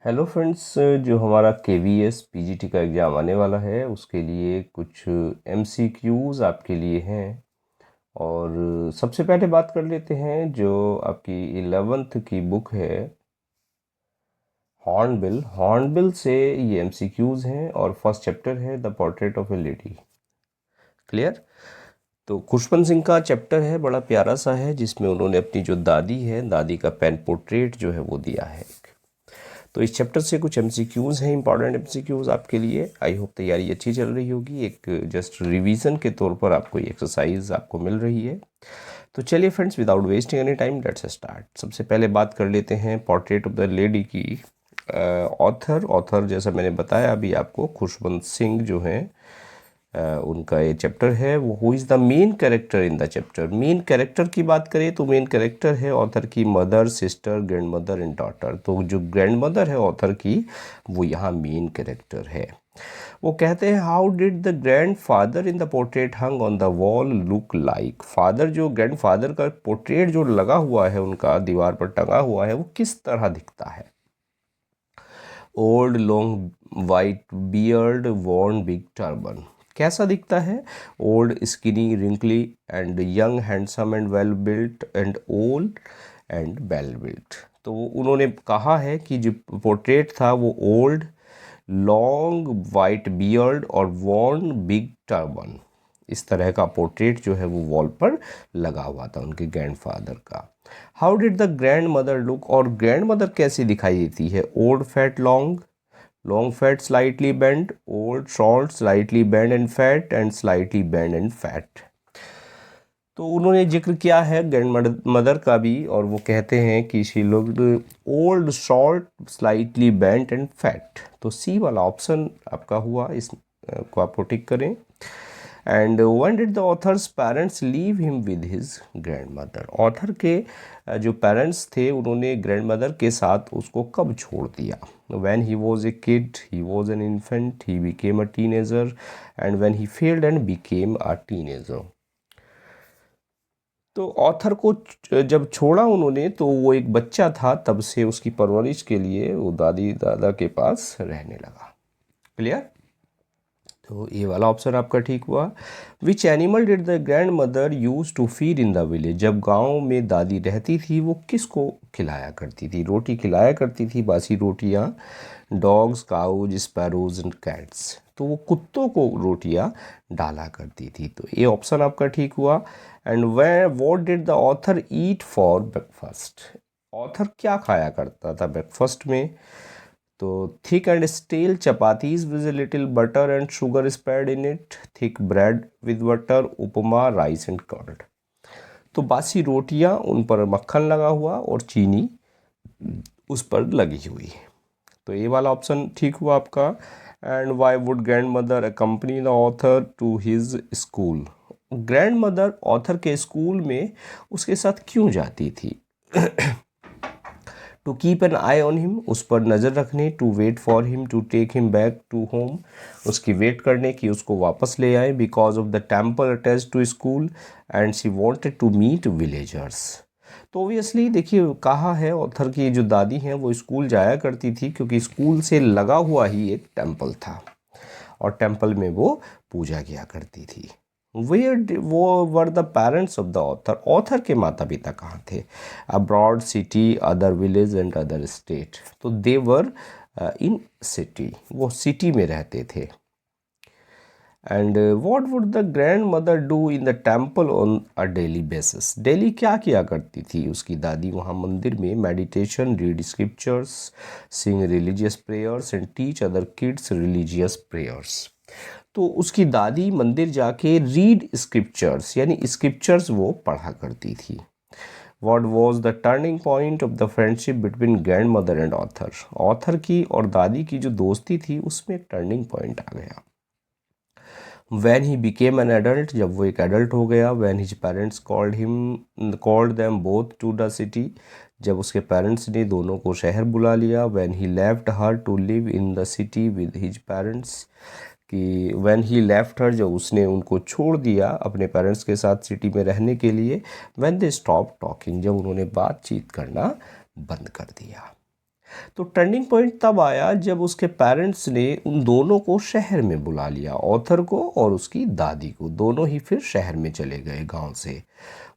Hello friends, जो हमारा KVS PGT का एग्ज़ाम आने वाला है उसके लिए कुछ एमसीक्यूज़ आपके लिए हैं। और सबसे पहले बात कर लेते हैं जो आपकी 11th की बुक है हॉर्नबिल से ये एमसीक्यूज़ हैं और फर्स्ट चैप्टर है the portrait of A lady. Clear? तो खुशवंत सिंह का चैप्टर है, बड़ा प्यारा सा है, जिसमें उन्होंने अपनी जो दादी है, दादी का पेन पोर्ट्रेट जो है वो दिया है। तो इस चैप्टर से कुछ एमसीक्यूज़ हैं, इंपॉर्टेंट एमसीक्यूज़ आपके लिए। आई होप तैयारी अच्छी चल रही होगी। एक जस्ट रिवीजन के तौर पर आपको ये एक्सरसाइज आपको मिल रही है। तो चलिए friends, without wasting any time let's start. सबसे पहले बात कर लेते हैं पोर्ट्रेट ऑफ द लेडी की। ऑथर जैसा मैंने बताया अभी आपको, खुशवंत सिंह जो हैं, उनका ये चैप्टर है। वो who is the main character in the chapter. Main character की बात करें तो मेन कैरेक्टर है ऑथर की mother, sister, grand mother and daughter. तो जो ग्रैंड मदर है ऑथर की, वो यहाँ मेन कैरेक्टर है। वो कहते हैं how did the grand father in the portrait hung on the wall look like. Father, जो ग्रैंड फादर का पोर्ट्रेट जो लगा हुआ है उनका दीवार पर टंगा हुआ है, वो किस तरह दिखता है। Old long white beard worn big turban. कैसा दिखता है? Old skinny wrinkly and young handsome and well built and old and well built. तो उन्होंने कहा है कि जो पोर्ट्रेट था वो ओल्ड, लॉन्ग वाइट बियर्ड और वॉर्न बिग टर्बन, इस तरह का पोर्ट्रेट जो है वो वॉल पर लगा हुआ था उनके ग्रैंडफादर का। How did the grand mother look, और ग्रैंड मदर कैसी दिखाई देती है? Old fat long, long fat slightly bend, old short slightly bend and fat and slightly bend and fat. तो उन्होंने जिक्र किया है ग्रैंड मदर का भी, और वो कहते हैं कि she looked old short slightly bent and fat. तो सी वाला ऑप्शन आपका हुआ, इस को आपको टिक करें। And when did the author's parents leave him with his grand mother. Author के जो पेरेंट्स थे उन्होंने ग्रैंड मदर के साथ उसको कब छोड़ दिया? When he was a kid, he was an infant, he became a teenager and when he failed and became a teenager. तो ऑथर को जब छोड़ा उन्होंने तो वो एक बच्चा था, तब से उसकी परवरिश के लिए वो दादी दादा के पास रहने लगा। क्लियर? तो ये वाला ऑप्शन आपका ठीक हुआ। Which animal did the grand mother use to feed in the village. जब गांव में दादी रहती थी वो किसको खिलाया करती थी? रोटी खिलाया करती थी, बासी रोटियां। Dogs, cows, sparrows and cats. तो वो कुत्तों को रोटियां डाला करती थी। तो ये ऑप्शन आपका ठीक हुआ। And what did the author eat for breakfast. Author क्या खाया करता था ब्रेकफास्ट में? तो thick and stale chapatis with little butter and sugar spread in it, thick bread with butter, upma, rice and curd. तो बासी रोटियां, उन पर मक्खन लगा हुआ और चीनी उस पर लगी हुई। तो ये वाला ऑप्शन ठीक हुआ आपका। And why would grand mother accompany the author to his school. Grand mother author के स्कूल में उसके साथ क्यों जाती थी? To keep an eye on him, उस पर नज़र रखने। To wait for him to take him back to home, उसकी वेट करने की उसको वापस ले आए। Because of the temple attach to school and she wanted to meet villagers. तो ओबियसली देखिए, कहा है ऑथर की जो दादी हैं वो स्कूल जाया करती थी क्योंकि स्कूल से लगा हुआ ही एक टेम्पल था और टेम्पल में वो पूजा किया करती थी। वेयर वो were the parents of the author. Author के माता पिता कहाँ थे? Abroad, city, other village and other state. तो दे वर इन सिटी, वो सिटी में रहते थे। And what would the grand mother do in the temple on a daily basis. Daily क्या किया करती थी उसकी दादी वहाँ मंदिर में? Meditation, read scriptures, sing religious prayers and teach other kids religious prayers. तो उसकी दादी मंदिर जाके रीड स्क्रिप्चर्स यानी स्क्रिप्चर्स वो पढ़ा करती थी। What was the turning point of the friendship between grand mother and author. Author की और दादी की जो दोस्ती थी उसमें एक टर्निंग पॉइंट आ गया। When he became an adult, जब वो एक एडल्ट हो गया। When his parents called them both to the city, जब उसके पेरेंट्स ने दोनों को शहर बुला लिया। When he left her to live in the city with his parents, कि वैन ही लेफ्ट हर, जब उसने उनको छोड़ दिया अपने पेरेंट्स के साथ सिटी में रहने के लिए। वैन दे स्टॉप टॉकिंग, जब उन्होंने बातचीत करना बंद कर दिया। तो टर्निंग पॉइंट तब आया जब उसके पेरेंट्स ने उन दोनों को शहर में बुला लिया, ऑथर को और उसकी दादी को। दोनों ही फिर शहर में चले गए गांव से।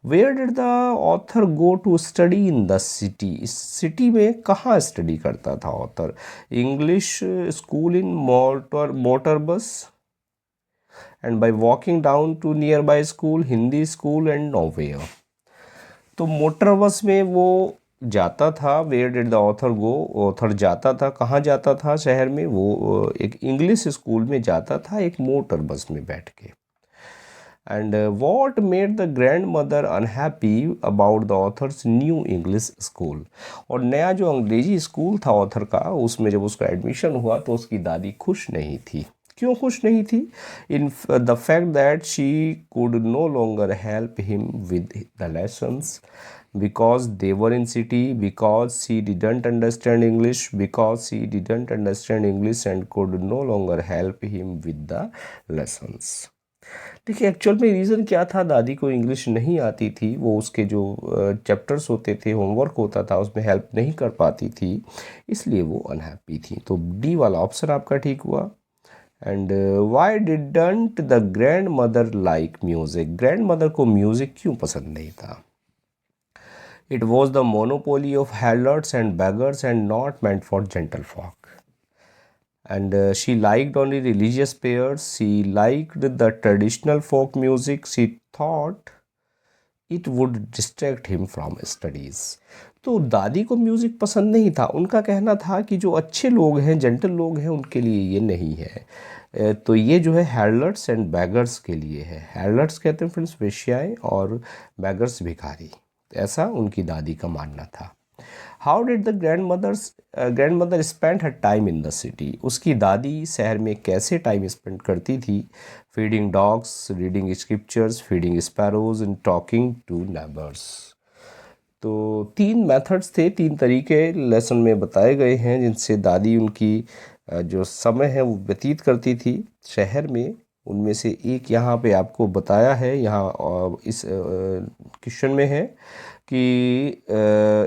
Where did the author go to study in the city? इस सिटी में कहाँ स्टडी करता था author? English school in motor bus and by walking down to near by school, Hindi school and nowhere. तो मोटर बस में वो जाता था। Where did the author go? Author जाता था, कहाँ जाता था शहर में? वो एक इंग्लिश स्कूल में जाता था, एक मोटर बस में बैठ के। And what made the grand mother unhappy about the author's new English school? और नया जो अंग्रेजी स्कूल था ऑथर का, उसमें जब उसका एडमिशन हुआ तो उसकी दादी खुश नहीं थी। क्यों खुश नहीं थी? In the fact that she could no longer help him with the lessons, because they were in city, because she didn't understand English, because she didn't understand English and could no longer help him with the lessons। देखिए actual में reason क्या था? दादी को English नहीं आती थी, वो उसके जो चैप्टर्स होते थे, होमवर्क होता था, उसमें हेल्प नहीं कर पाती थी, इसलिए वो अनहैप्पी थी। तो डी वाला ऑप्शन आपका ठीक हुआ। And Y didn't the grand mother like music? Grand mother को म्यूज़िक क्यों पसंद नहीं था? It was the monopoly of harlots and beggars and not meant for gentlefolk. And she liked only religious prayers. She liked the traditional folk music. She thought it would distract him from studies. तो दादी को music पसंद नहीं था। उनका कहना था कि जो अच्छे लोग हैं, जेंटल लोग हैं, उनके लिए ये नहीं है। तो ये जो है हैरलट्स एंड बैगर्स के लिए है। हैरलट्स कहते हैं फ्रेंड्स वेश्याएँ, और बैगर्स भिखारी। ऐसा उनकी दादी का मानना था। How did the grand mother spend her time in the city? उसकी दादी शहर में कैसे टाइम स्पेंड करती थी? Feeding dogs, reading scriptures, feeding sparrows and talking to neighbours. तो 3 मेथड्स थे, 3 तरीके लेसन में बताए गए हैं जिनसे दादी उनकी जो समय है वो व्यतीत करती थी शहर में। उनमें से एक यहाँ पे आपको बताया है, यहाँ इस क्वेश्चन में है कि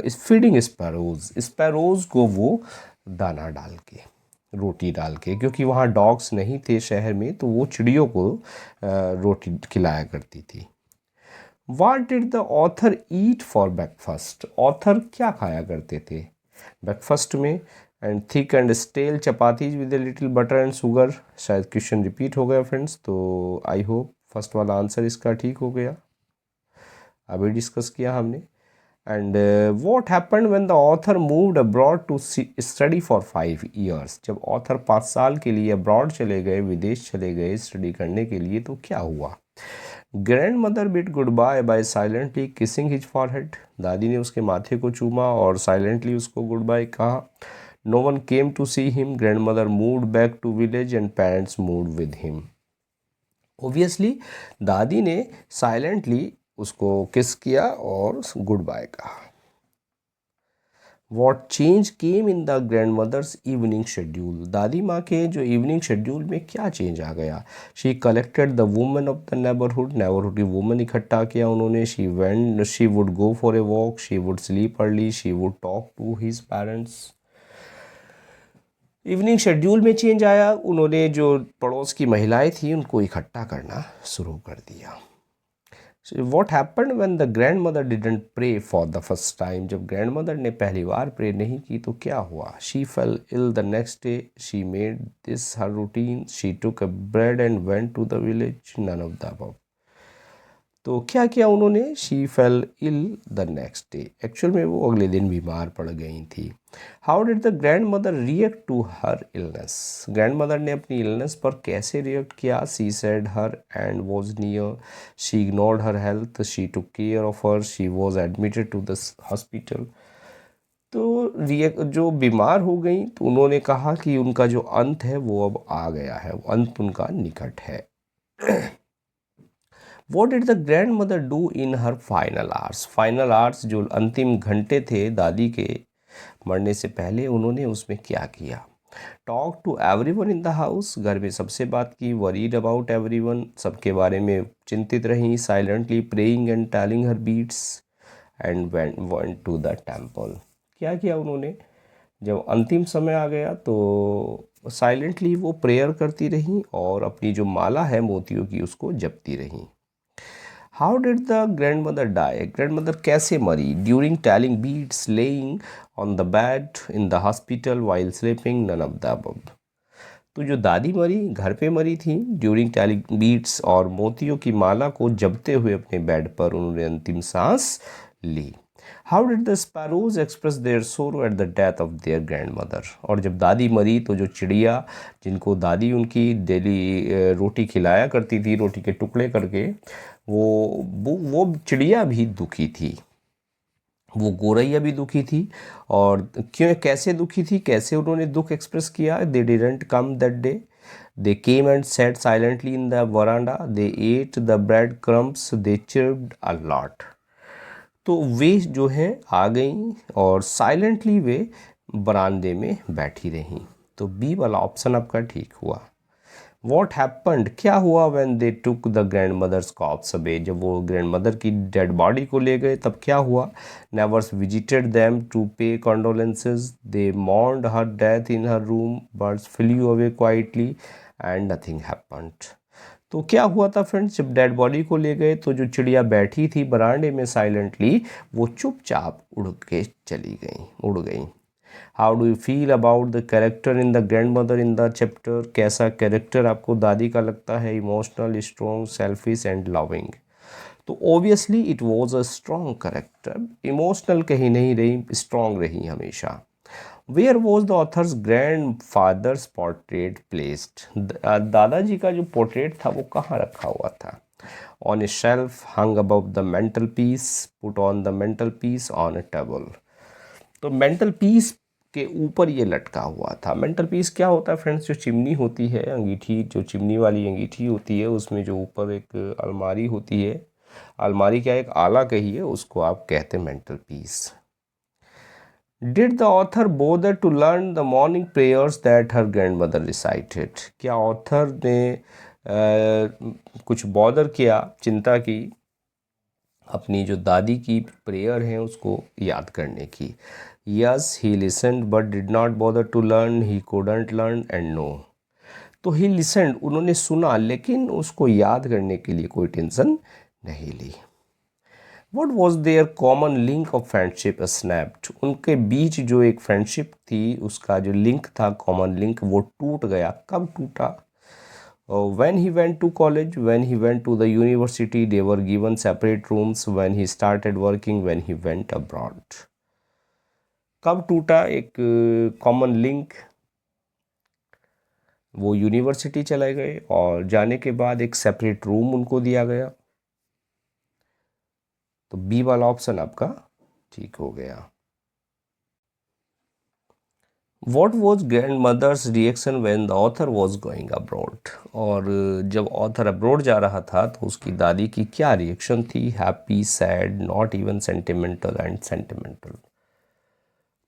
इस फीडिंग स्पैरोज़ को वो दाना डाल के, रोटी डाल के, क्योंकि वहाँ डॉग्स नहीं थे शहर में, तो वो चिड़ियों को रोटी खिलाया करती थी। What did the author eat for breakfast? Author क्या खाया करते थे ब्रेकफास्ट में? And thick and stale chapatis with little butter and sugar. शायद क्वेश्चन रिपीट हो गया फ्रेंड्स, तो आई होप फर्स्ट वाला आंसर इसका ठीक हो गया, अभी डिस्कस किया हमने। And what happen when the author moved abroad to study for 5 years? जब ऑथर 5 साल के लिए अब्रॉड चले गए, विदेश चले गए स्टडी करने के लिए, तो क्या हुआ? Grand mother bid good bye bye silently kissing his forehead. दादी ने उसके माथे को चूमा और साइलेंटली उसको गुड बाय कहा। No one came to see him. Grand mother moved back to village and parents moved with him. Obviously दादी ने साइलेंटली उसको किस किया और गुड बाय कहा। What change came in the grand mother's evening schedule? दादी माँ के जो इवनिंग शेड्यूल में क्या चेंज आ गया? She collected the women of the neighbourhood की वुमेन इकट्ठा किया उन्होंने। She would go for a walk, she would sleep early, she would talk to his parents. Evening schedule में चेंज आया, उन्होंने जो पड़ोस की महिलाएं थी उनको इकट्ठा करना शुरू कर दिया। What happened when the grand mother didn't pray for the first time? जब ग्रैंड मदर ने पहली बार प्रे नहीं की तो क्या हुआ? She fell ill the next day, she made this her routine, she took a bread and went to the village, none of the above. तो क्या किया उन्होंने? She fell ill the next day, actual में वो अगले दिन बीमार पड़ गई थी। How did the grand mother react to her illness? Grand mother ने अपनी इलनेस पर कैसे रिएक्ट किया? She said her end was near, she ignored her health, she took care of her, she was admitted to the hospital. तो जो बीमार हो गई तो उन्होंने कहा कि उनका जो अंत है वो अब आ गया है, अंत उनका निकट है। What did the grand mother do in her final hours? Final hours जो अंतिम घंटे थे दादी के मरने से पहले, उन्होंने उसमें क्या किया? Talk to everyone in the house, घर में सबसे बात की। वरीड अबाउट एवरीवन, सबके बारे में चिंतित रहीं। Silently praying and telling her beads and went to the temple. क्या किया उन्होंने? जब अंतिम समय आ गया तो साइलेंटली वो प्रेयर करती रहीं और अपनी जो माला है मोतियों की उसको जपती रहीं। How did the grand mother die, grand mother कैसे मरी? During telling beads, lying on the bed, in the hospital, while sleeping, none of the above. तो जो दादी मरी घर पे मरी थी ड्यूरिंग टेलिंग बीट्स, और मोतियों की माला को जपते हुए अपने बेड पर उन्होंने अंतिम सांस ली। How did the sparrows express their sorrow at the death of their grandmother? और जब दादी मरी तो जो चिड़िया, जिनको दादी उनकी डेली रोटी खिलाया करती थी रोटी के टुकड़े करके, वो चिड़िया भी दुखी थी, वो गोरैया भी दुखी थी। और क्यों, कैसे दुखी थी, कैसे उन्होंने दुख एक्सप्रेस किया? They didn't come that day, they came and sat silently in the veranda, they at the bread crumbs, they chirped a lot. तो वे जो हैं आ गई और साइलेंटली वे बरामदे में बैठी रहीं। तो बी वाला ऑप्शन आपका ठीक हुआ। वॉट हैपन्ड, क्या हुआ when they took the grand mother's corpse away? जब वो ग्रैंड मदर की डेड बॉडी को ले गए तब क्या हुआ? Neighbours visited them to pay condolences, they mourned her death in her room, birds flew away quietly and nothing happened. तो क्या हुआ था फ्रेंड्स, जब डेड बॉडी को ले गए तो जो चिड़िया बैठी थी बरामदे में साइलेंटली, वो चुपचाप उड़ के चली गई, उड़ गई। How do you feel about the character in the grand mother in the chapter? कैसा कैरेक्टर आपको दादी का लगता है? Emotional, strong, selfish and loving. तो obviously it was a strong character, emotional कहीं नहीं रही, स्ट्रॉन्ग रही हमेशा। Where was the author's grandfather's portrait placed? दादाजी का जो पोर्ट्रेट था वो कहाँ रखा हुआ था? On A shelf, hung above the mental peace, put on the mental peace, on A table. तो मेंटल पीस के ऊपर ये लटका हुआ था। मेंटल पीस क्या होता है फ्रेंड्स? जो चिमनी होती है, अंगीठी, जो चिमनी वाली अंगीठी होती है, उसमें जो ऊपर एक अलमारी होती है, अलमारी क्या, एक आला कहिए, उसको आप कहते हैं mental peace. Did the author bother to learn the morning prayers that her grandmother recited? क्या ऑथर ने कुछ बॉदर किया, चिंता की, अपनी जो दादी की प्रेयर हैं उसको याद करने की? Yes, he listened but did not bother to learn, he couldn't learn and no. तो ही लिसनड, उन्होंने सुना लेकिन उसको याद करने के लिए कोई टेंशन नहीं ली। What was their common link of friendship snapped? उनके बीच जो एक फ्रेंडशिप थी उसका जो लिंक था, कॉमन लिंक, वो टूट गया। कब टूटा? When he went to college, when he went to the university, they were given separate rooms, when he started working, when he went abroad. कब टूटा एक कॉमन लिंक? वो यूनिवर्सिटी चले गए और जाने के बाद एक सेपरेट रूम उनको दिया गया। तो बी वाला ऑप्शन आपका ठीक हो गया। What was grandmother's reaction when the author was going abroad? और जब ऑथर अब्रॉड जा रहा था तो उसकी दादी की क्या रिएक्शन थी? Happy, sad, not even, sentimental and sentimental.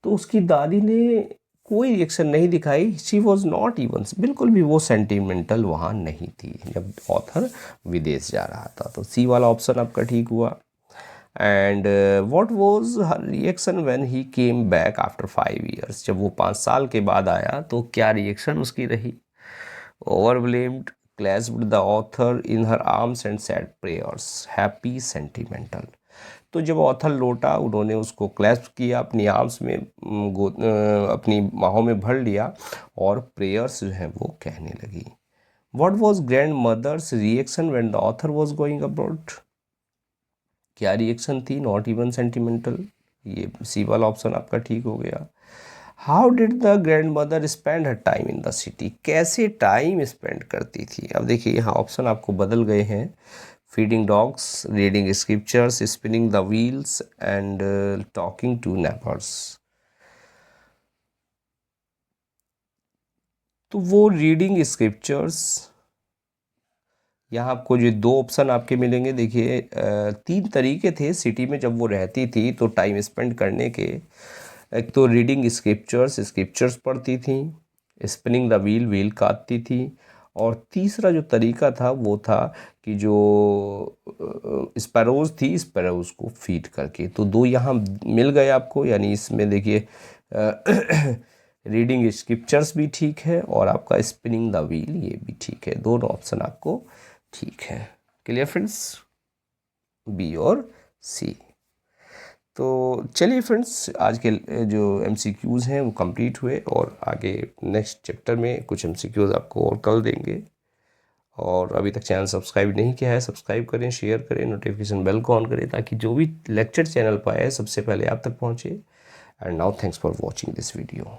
तो उसकी दादी ने कोई रिएक्शन नहीं दिखाई। शी वॉज नॉट इवन, बिल्कुल भी वो सेंटिमेंटल वहाँ नहीं थी जब ऑथर विदेश जा रहा था। तो सी वाला ऑप्शन आपका ठीक हुआ। And what was her reaction when he came back after 5 years? जब वो 5 साल के बाद आया तो क्या रिएक्शन उसकी रही? Overwhelmed, clasped the author in her arms and said prayers, happy, sentimental. तो जब ऑथर लौटा उन्होंने उसको क्लैस्प किया, अपनी आर्म्स में अपनी बाहों में भर लिया और प्रेयर्स जो हैं वो कहने लगी। What was grandmother's reaction when the author was going abroad? क्या रिएक्शन थी? Not even, sentimental. ये सी वाला ऑप्शन आपका ठीक हो गया। How did the grand mother spend her time in the city? कैसे टाइम स्पेंड करती थी? अब देखिए यहाँ ऑप्शन आपको बदल गए हैं। Feeding dogs, reading scriptures, spinning the wheels and talking to neighbours. तो वो रीडिंग स्क्रिप्चर्स, यहाँ आपको जो 2 ऑप्शन आपके मिलेंगे। देखिए 3 तरीके थे सिटी में जब वो रहती थी तो टाइम स्पेंड करने के। एक तो रीडिंग स्क्रिप्चर्स, स्क्रिप्चर्स पढ़ती थी, स्पिनिंग द व्हील, व्हील काटती थी, और तीसरा जो तरीका था वो था कि जो स्पैरोज थी, स्पैरोज को फीड करके। तो 2 यहाँ मिल गए आपको, यानी इसमें देखिए रीडिंग स्क्रिप्चर्स भी ठीक है और आपका स्पिनिंग द व्हील ये भी ठीक है, दोनों ऑप्शन आपको ठीक है। क्लियर फ्रेंड्स, बी और सी। तो चलिए फ्रेंड्स, आज के जो MCQs हैं वो कंप्लीट हुए और आगे नेक्स्ट चैप्टर में कुछ MCQs आपको और कल देंगे। और अभी तक चैनल सब्सक्राइब नहीं किया है, सब्सक्राइब करें, शेयर करें, नोटिफिकेशन बेल को ऑन करें ताकि जो भी लेक्चर चैनल पर आए सबसे पहले आप तक पहुँचे। And now thanks for watching this video.